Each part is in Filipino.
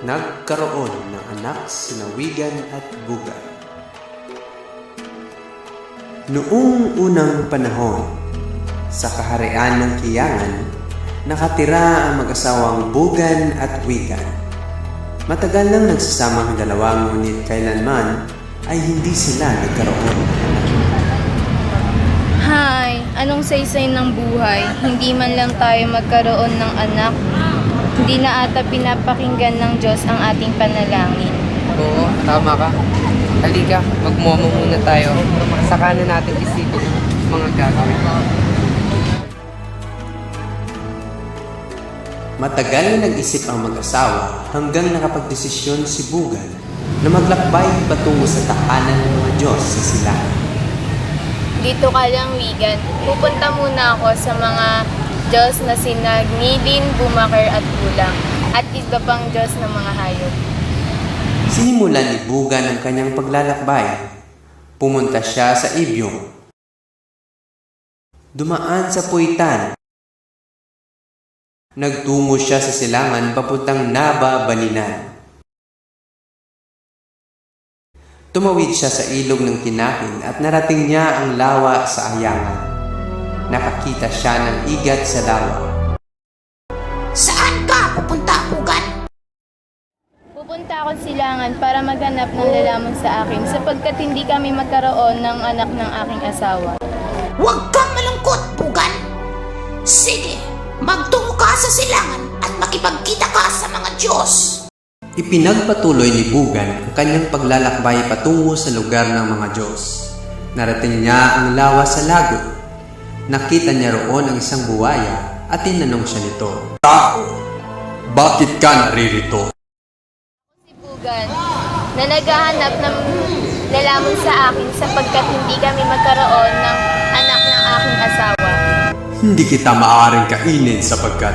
Nagkaroon ng anak sina Wigan at Bugan. Noong unang panahon, sa kaharian ng Kiyangan, nakatira ang mag-asawang Bugan at Wigan. Matagal nang nagsasama ang dalawa, ngunit kailanman ay hindi sila nagkaroon. Hay, anong saysay ng buhay? Hindi man lang tayo magkaroon ng anak. Hindi na ata pinapakinggan ng Diyos ang ating panalangin. Oo, tama ka. Halika, magmomo muna tayo. Saka na natin isipin ang mga gagawin. Matagal na nag-isip ang mag-asawa hanggang nakapagdesisyon si Bugan na maglakbay patungo sa tahanan ng mga Diyos sa silangan. Dito ka lang, Wigan. Pupunta muna ako sa mga Diyos na sina Gnilin, Bumaker at Bulang, at iba pang Diyos ng mga hayop. Sinimulan ni Bugan ang kanyang paglalakbay. Pumunta siya sa Ibyong. Dumaan sa Puitan. Nagtungo siya sa silangan papuntang Naba, Baninan. Tumawid siya sa ilog ng Kinakin at narating niya ang lawa sa Ayangan. Nakakita siya ng igat sa lawa. Saan ka pupunta, Bugan? Pupunta ako silangan para maghanap ng lalaman sa akin sapagkat hindi kami magkaroon ng anak ng aking asawa. Huwag kang malungkot, Bugan. Sige, magtungo ka sa silangan at makipagkita ka sa mga Diyos. Ipinagpatuloy ni Bugan ang kanyang paglalakbay patungo sa lugar ng mga Diyos. Narating niya ang lawa sa lagot. Nakita niya roon ang isang buwaya at tinanong siya nito, "Tao, bakit ka naririto?" Si Bugan, na naghahanap ng lalaman sa akin sapagkat hindi kami magkaroon ng anak ng aking asawa. Hindi kita maaaring kainin sapagkat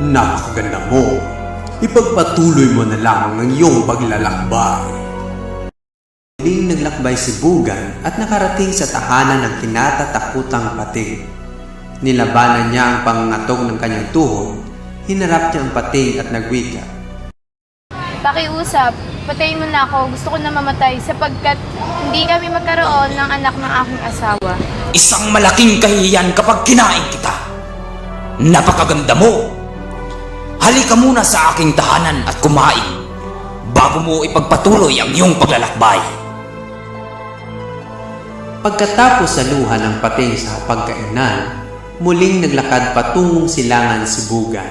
napakaganda mo. Ipagpatuloy mo na lamang ang iyong paglalakbay. Muling naglakbay si Bugan at nakarating sa tahanan ng kinatatakutang pating. Nilabanan niya ang pangangatog ng kanyang tuhod, hinarap niya ang pating at nagwika, Pakiusap, patayin mo na ako. Gusto ko na mamatay sapagkat hindi kami magkaroon ng anak ng aking asawa. Isang malaking kahihiyan kapag kinain kita. Napakaganda mo. Halika muna sa aking tahanan at kumain bago mo ipagpatuloy ang iyong paglalakbay. Pagkatapos sa luha ng pating sa pagkainan, muling naglakad patungong silangan si Bugan.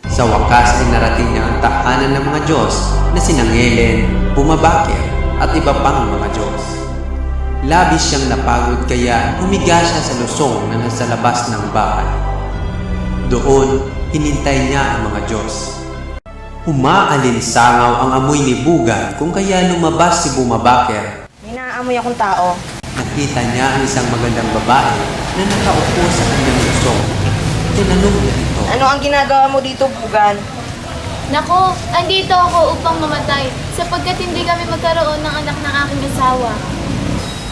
Sa wakas ay narating niya ang tahanan ng mga Diyos na sina Gnilin, Bumabaker at iba pang mga Diyos. Labis siyang napagod kaya humiga siya sa lusong na nasa labas ng bahay. Doon, hinintay niya ang mga Diyos. Umaalinsangaw ang amoy ni Bugan kung kaya lumabas si Bumabaker. May naaamoy akong tao. Nakita niya ang isang magandang babae na nakaupo sa kanyang lusong. Tinanong niya ito, Ano ang ginagawa mo dito, Bugan? Nako, andito ako upang mamatay sapagkat hindi kami magkaroon ng anak ng aking asawa.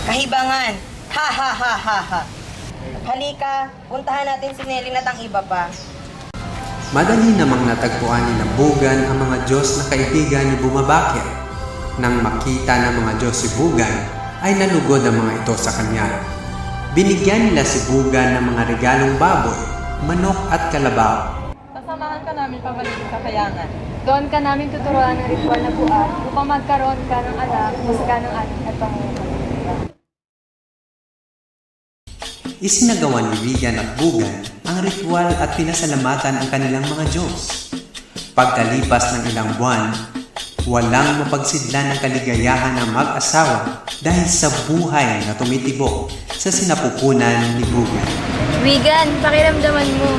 Kahibangan! Ha ha ha ha ha! Halika, puntahan natin si Nelly at ang iba pa. Madali namang natagpuan ni Bugan ang mga Diyos na kaibigan ni Bumabaker. Nang makita ng mga Diyos si Bugan, ay nalugod ang mga ito sa kanya. Binigyan nila si Bugan ng mga regalong baboy, manok at kalabaw. Sasamahan ka namin pabalik sa Kayangan. Doon ka namin tuturuan ng ritual na buwan upang magkaroon ka ng anak sa ganong ating at Panginoon. Isinagawa ni Wigan at Bugan ang ritual at pinasalamatan ang kanilang mga Diyos. Pagkalipas ng ilang buwan, walang mapagsidlan ng kaligayahan ng mag-asawa dahil sa buhay na tumitibok sa sinapupunan ni Bugan. Wigan, pakiramdaman mo.